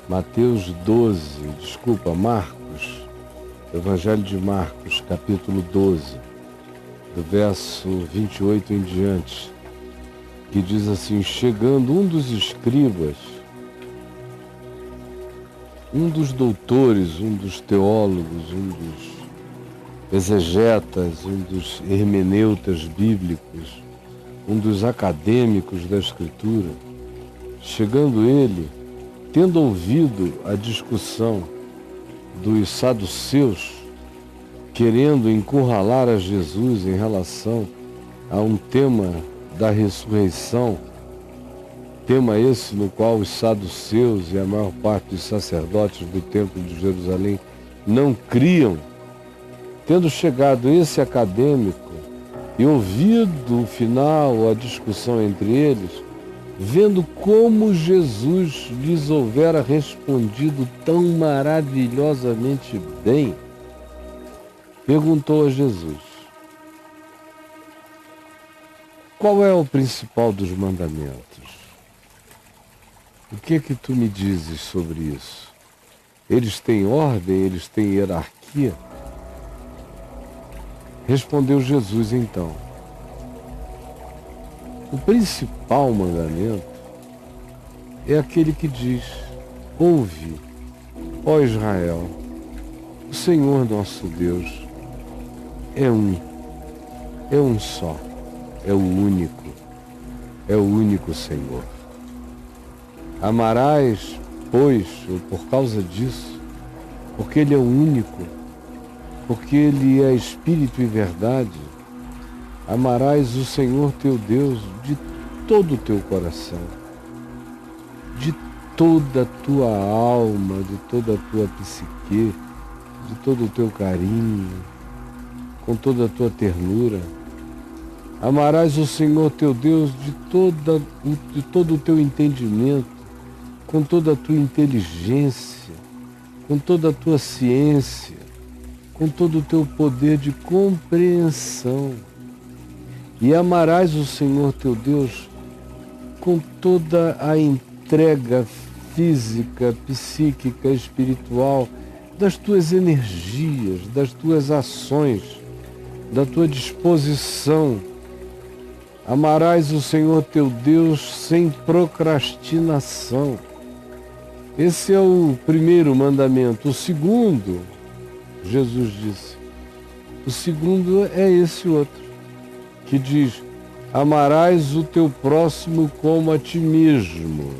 Marcos, Evangelho de Marcos, capítulo 12, do verso 28 em diante, que diz assim: chegando um dos escribas, um dos doutores, um dos teólogos, um dos exegetas, um dos hermeneutas bíblicos, um dos acadêmicos da Escritura, chegando ele, tendo ouvido a discussão dos saduceus, querendo encurralar a Jesus em relação a um tema da ressurreição, tema esse no qual os saduceus e a maior parte dos sacerdotes do templo de Jerusalém não criam. Tendo chegado esse acadêmico e ouvido o final, a discussão entre eles, vendo como Jesus lhes houvera respondido tão maravilhosamente bem, perguntou a Jesus: qual é o principal dos mandamentos? O que é que tu me dizes sobre isso? Eles têm ordem, eles têm hierarquia? Respondeu Jesus então: o principal mandamento é aquele que diz: ouve, ó Israel, o Senhor nosso Deus é um só, é o único Senhor. Amarás, pois, ou por causa disso, porque Ele é o único, porque Ele é Espírito e verdade, amarás o Senhor teu Deus de todo o teu coração, de toda a tua alma, de toda a tua psique, de todo o teu carinho, com toda a tua ternura. Amarás o Senhor teu Deus de todo o teu entendimento, com toda a tua inteligência, com toda a tua ciência, com todo o teu poder de compreensão. E amarás o Senhor teu Deus com toda a entrega física, psíquica, espiritual, das tuas energias, das tuas ações, da tua disposição. Amarás o Senhor teu Deus sem procrastinação. Esse é o primeiro mandamento. O segundo, Jesus disse, o segundo é esse outro, que diz: amarás o teu próximo como a ti mesmo.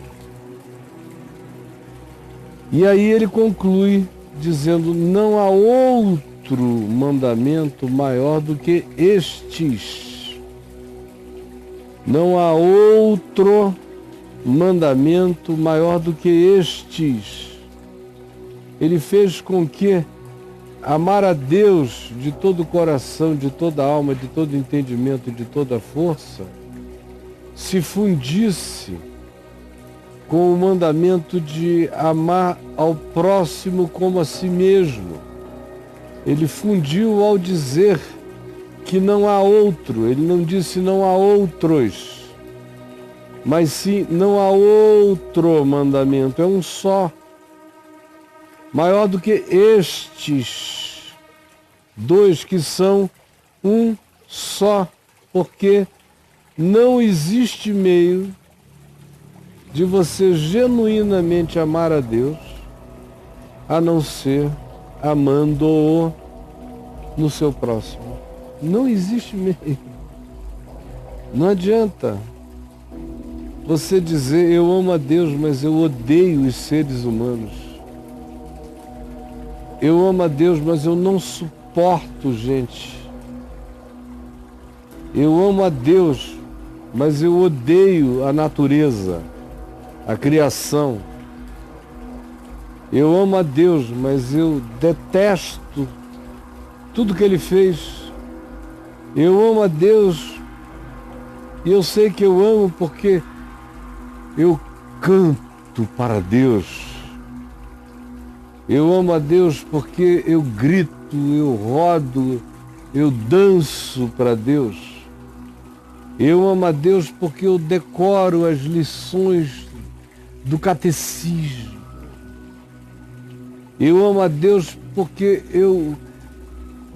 E aí ele conclui dizendo: não há outro mandamento maior do que estes. Não há outro mandamento maior do que estes. Ele fez com que amar a Deus de todo o coração, de toda a alma, de todo o entendimento, de toda a força, se fundisse com o mandamento de amar ao próximo como a si mesmo. Ele fundiu ao dizer que não há outro. Ele não disse não há outros, mas sim não há outro mandamento. É um só, maior do que estes dois, que são um só, porque não existe meio de você genuinamente amar a Deus a não ser amando-o no seu próximo. Não existe meio. Não adianta você dizer eu amo a Deus, mas eu odeio os seres humanos. Eu amo a Deus, mas eu não suporto gente. Eu amo a Deus, mas eu odeio a natureza, a criação. Eu amo a Deus, mas eu detesto tudo que Ele fez. Eu amo a Deus e eu sei que eu amo porque eu canto para Deus. Eu amo a Deus porque eu grito, eu rodo, eu danço para Deus. Eu amo a Deus porque eu decoro as lições do catecismo. Eu amo a Deus porque eu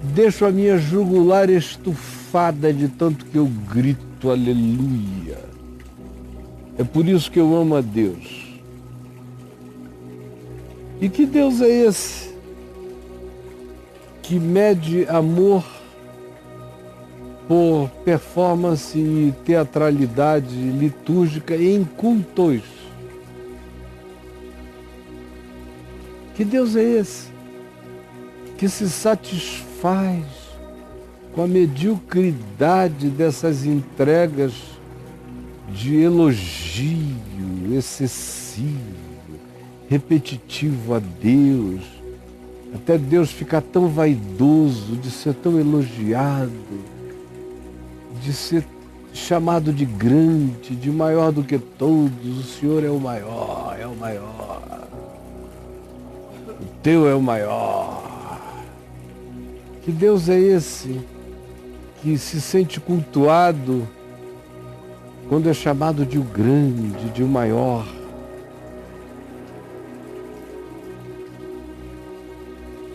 deixo a minha jugular estufada de tanto que eu grito aleluia. É por isso que eu amo a Deus. E que Deus é esse que mede amor por performance e teatralidade litúrgica em cultos? Que Deus é esse que se satisfaz com a mediocridade dessas entregas de elogio excessivo, repetitivo a Deus, até Deus ficar tão vaidoso de ser tão elogiado, de ser chamado de grande, de maior do que todos. O Senhor é o maior, é o maior. O teu é o maior. Que Deus é esse que se sente cultuado quando é chamado de o grande, de o maior?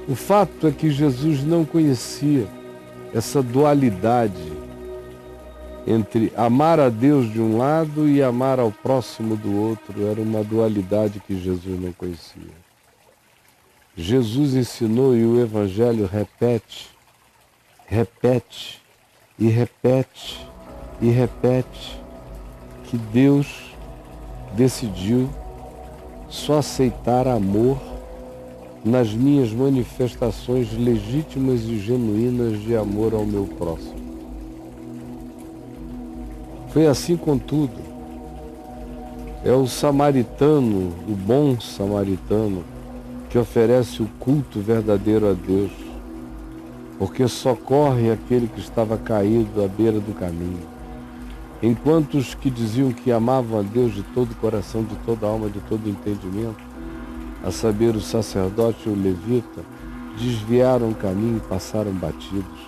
O fato é que Jesus não conhecia essa dualidade entre amar a Deus de um lado e amar ao próximo do outro. Era uma dualidade que Jesus não conhecia. Jesus ensinou, e o Evangelho repete e repete e repete, que Deus decidiu só aceitar amor nas minhas manifestações legítimas e genuínas de amor ao meu próximo. Foi assim com tudo. É o samaritano, o bom samaritano, que oferece o culto verdadeiro a Deus, porque socorre aquele que estava caído à beira do caminho. Enquanto os que diziam que amavam a Deus de todo o coração, de toda a alma, de todo o entendimento, a saber, o sacerdote e o levita, desviaram o caminho e passaram batidos.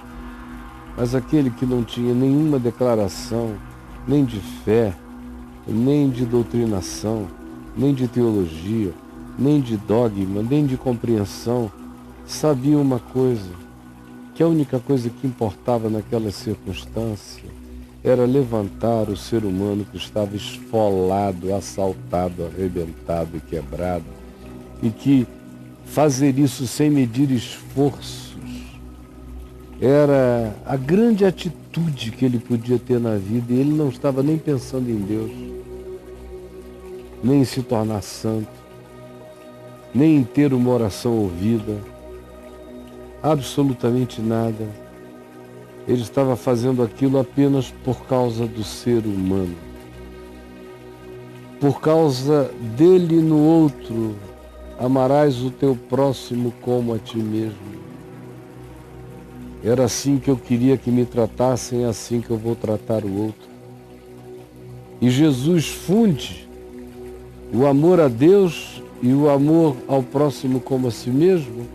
Mas aquele que não tinha nenhuma declaração, nem de fé, nem de doutrinação, nem de teologia, nem de dogma, nem de compreensão, sabia uma coisa, que a única coisa que importava naquela circunstância era levantar o ser humano que estava esfolado, assaltado, arrebentado e quebrado, e que fazer isso sem medir esforços era a grande atitude que ele podia ter na vida, e ele não estava nem pensando em Deus, nem em se tornar santo, nem em ter uma oração ouvida, absolutamente nada. Ele estava fazendo aquilo apenas por causa do ser humano, por causa dele no outro. Amarás o teu próximo como a ti mesmo. Era assim que eu queria que me tratassem, é assim que eu vou tratar o outro. E Jesus funde o amor a Deus e o amor ao próximo como a si mesmo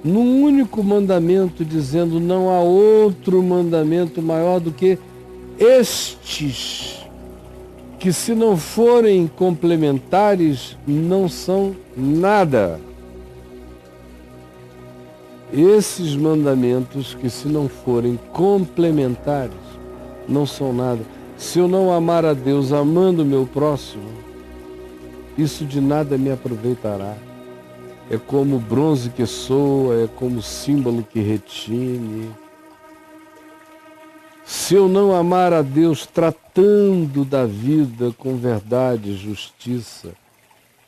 num único mandamento, dizendo: não há outro mandamento maior do que estes, que se não forem complementares, não são nada. Esses mandamentos, que se não forem complementares, não são nada. Se eu não amar a Deus amando o meu próximo, isso de nada me aproveitará. É como bronze que soa, é como símbolo que retine. Se eu não amar a Deus tratando da vida com verdade e justiça,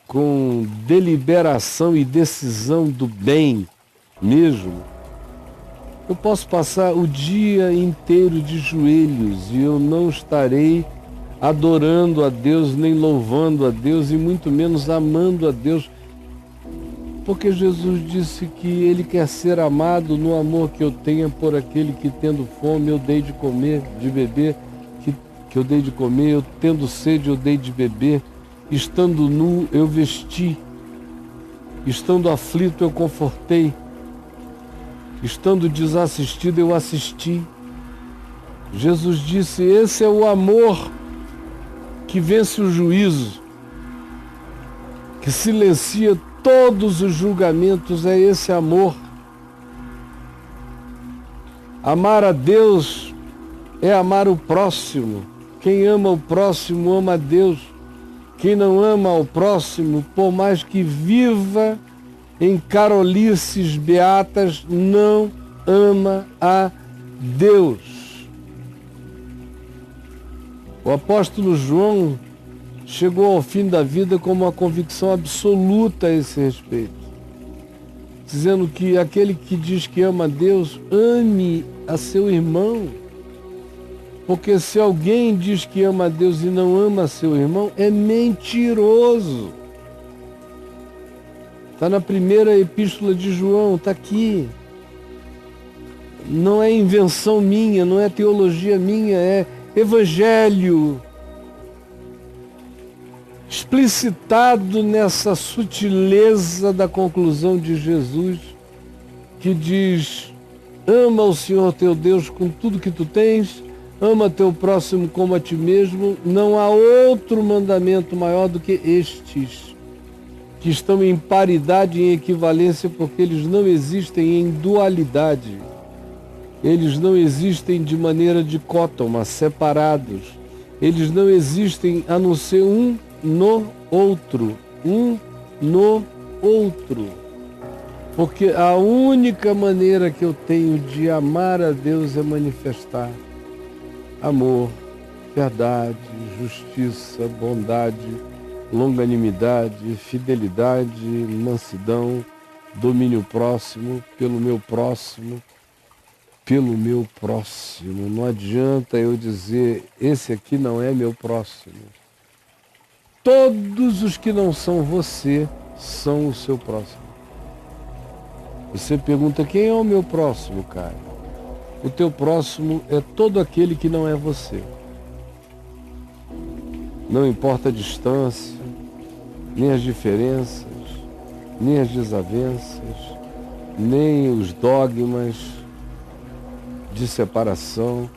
com deliberação e decisão do bem mesmo, eu posso passar o dia inteiro de joelhos e eu não estarei adorando a Deus, nem louvando a Deus, e muito menos amando a Deus, porque Jesus disse que Ele quer ser amado no amor que eu tenha por aquele que, tendo fome, eu dei de comer, de beber, que eu dei de comer, eu tendo sede, eu dei de beber, estando nu, eu vesti, estando aflito, eu confortei, estando desassistido, eu assisti. Jesus disse: esse é o amor que vence o juízo, que silencia todos os julgamentos é esse amor. Amar a Deus é amar o próximo. Quem ama o próximo ama a Deus. Quem não ama ao próximo, por mais que viva em carolices beatas, não ama a Deus. O apóstolo João chegou ao fim da vida com uma convicção absoluta a esse respeito, dizendo que aquele que diz que ama a Deus, ame a seu irmão. Porque se alguém diz que ama a Deus e não ama seu irmão, é mentiroso. Está na primeira epístola de João, está aqui. Não é invenção minha, não é teologia minha, é evangelho. Explicitado nessa sutileza da conclusão de Jesus, que diz: ama o Senhor teu Deus com tudo que tu tens, ama teu próximo como a ti mesmo. Não há outro mandamento maior do que estes, que estão em paridade, em equivalência, porque eles não existem em dualidade. Eles não existem de maneira dicótoma, separados. Eles não existem a não ser um no outro. Um no outro. Porque a única maneira que eu tenho de amar a Deus é manifestar amor, verdade, justiça, bondade, longanimidade, fidelidade, mansidão, domínio próximo, pelo meu próximo. Não adianta eu dizer, esse aqui não é meu próximo. Todos os que não são você são o seu próximo. Você pergunta, quem é o meu próximo, cara? O teu próximo é todo aquele que não é você. Não importa a distância, nem as diferenças, nem as desavenças, nem os dogmas de separação.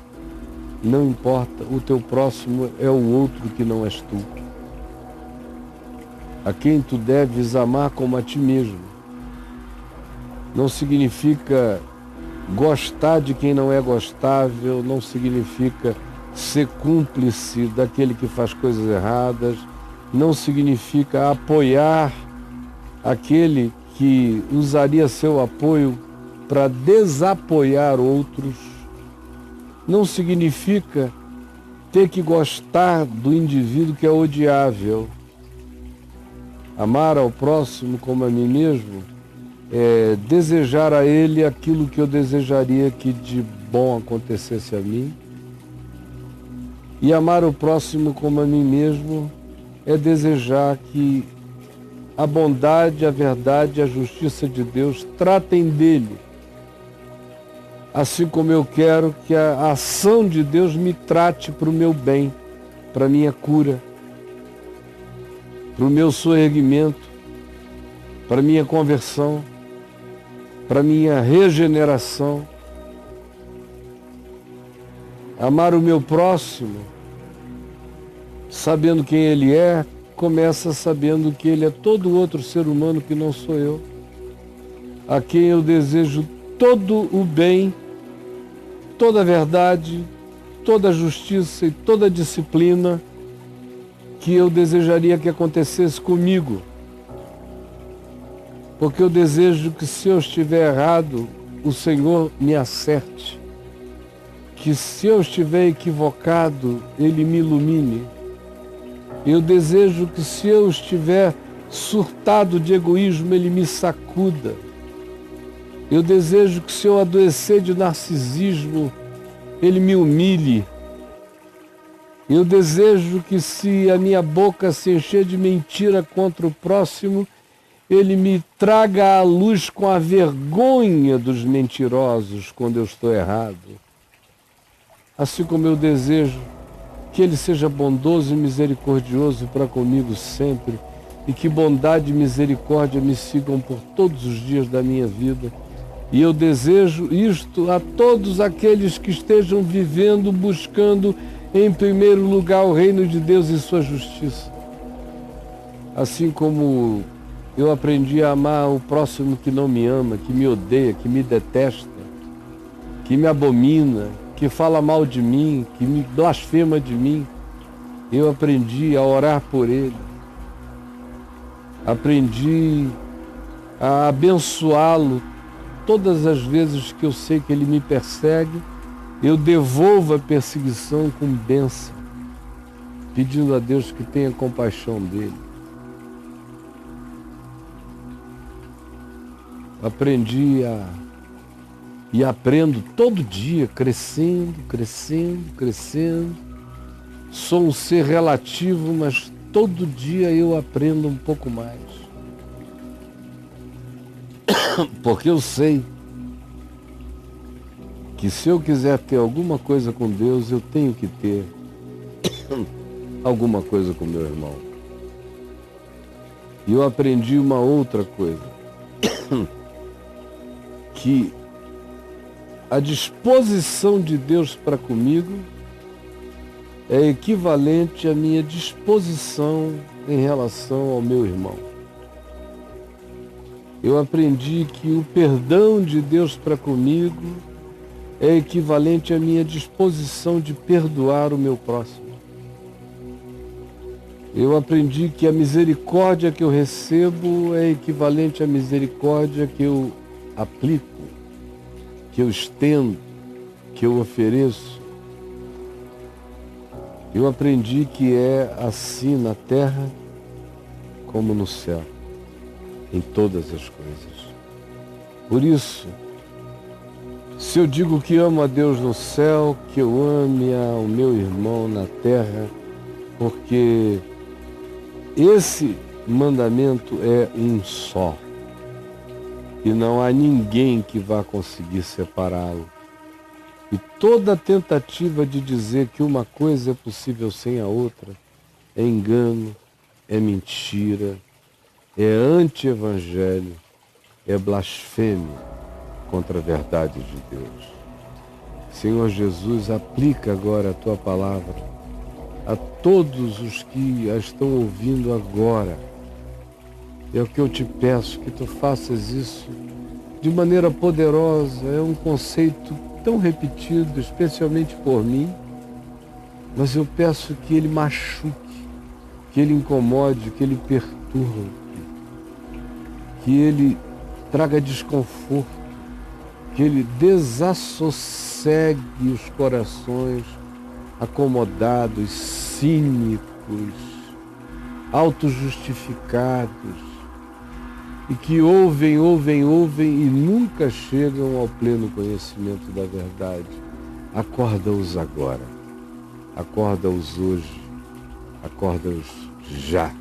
Não importa, o teu próximo é o outro que não és tu. A quem tu deves amar como a ti mesmo. Não significa gostar de quem não é gostável, não significa ser cúmplice daquele que faz coisas erradas, não significa apoiar aquele que usaria seu apoio para desapoiar outros, não significa ter que gostar do indivíduo que é odiável. Amar ao próximo como a mim mesmo é desejar a ele aquilo que eu desejaria que de bom acontecesse a mim. E amar o próximo como a mim mesmo é desejar que a bondade, a verdade e a justiça de Deus tratem dele, assim como eu quero que a ação de Deus me trate para o meu bem, para a minha cura, para o meu soerguimento, para a minha conversão, para a minha regeneração. Amar o meu próximo, sabendo quem ele é, começa sabendo que ele é todo outro ser humano que não sou eu, a quem eu desejo todo o bem, toda a verdade, toda a justiça e toda a disciplina que eu desejaria que acontecesse comigo. Porque eu desejo que, se eu estiver errado, o Senhor me acerte. Que, se eu estiver equivocado, Ele me ilumine. Eu desejo que, se eu estiver surtado de egoísmo, Ele me sacuda. Eu desejo que, se eu adoecer de narcisismo, Ele me humilhe. Eu desejo que, se a minha boca se encher de mentira contra o próximo, Ele me traga à luz com a vergonha dos mentirosos quando eu estou errado. Assim como eu desejo que Ele seja bondoso e misericordioso para comigo sempre, e que bondade e misericórdia me sigam por todos os dias da minha vida. E eu desejo isto a todos aqueles que estejam vivendo, buscando em primeiro lugar o reino de Deus e sua justiça. Assim como Eu aprendi a amar o próximo que não me ama, que me odeia, que me detesta, que me abomina, que fala mal de mim, que me blasfema de mim. Eu aprendi a orar por ele. Aprendi a abençoá-lo todas as vezes que eu sei que ele me persegue. Eu devolvo a perseguição com bênção, pedindo a Deus que tenha compaixão dele. Aprendi e aprendo todo dia, crescendo. Sou um ser relativo, mas todo dia eu aprendo um pouco mais. Porque eu sei que se eu quiser ter alguma coisa com Deus, eu tenho que ter alguma coisa com meu irmão. E eu aprendi uma outra coisa, que a disposição de Deus para comigo é equivalente à minha disposição em relação ao meu irmão. Eu aprendi que o perdão de Deus para comigo é equivalente à minha disposição de perdoar o meu próximo. Eu aprendi que a misericórdia que eu recebo é equivalente à misericórdia que eu aplico, que eu estendo, que eu ofereço. Eu aprendi que é assim na terra como no céu, em todas as coisas. Por isso, se eu digo que amo a Deus no céu, que eu ame ao meu irmão na terra, porque esse mandamento é um só. E não há ninguém que vá conseguir separá-lo. E toda tentativa de dizer que uma coisa é possível sem a outra é engano, é mentira, é anti-evangelho, é blasfêmia contra a verdade de Deus. Senhor Jesus, aplica agora a Tua palavra a todos os que a estão ouvindo agora. É o que eu te peço, que Tu faças isso de maneira poderosa. É um conceito tão repetido, especialmente por mim, mas eu peço que ele machuque, que ele incomode, que ele perturbe, que ele traga desconforto, que ele desassossegue os corações acomodados, cínicos, autojustificados, e que ouvem e nunca chegam ao pleno conhecimento da verdade. Acorda-os agora, acorda-os hoje, acorda-os já.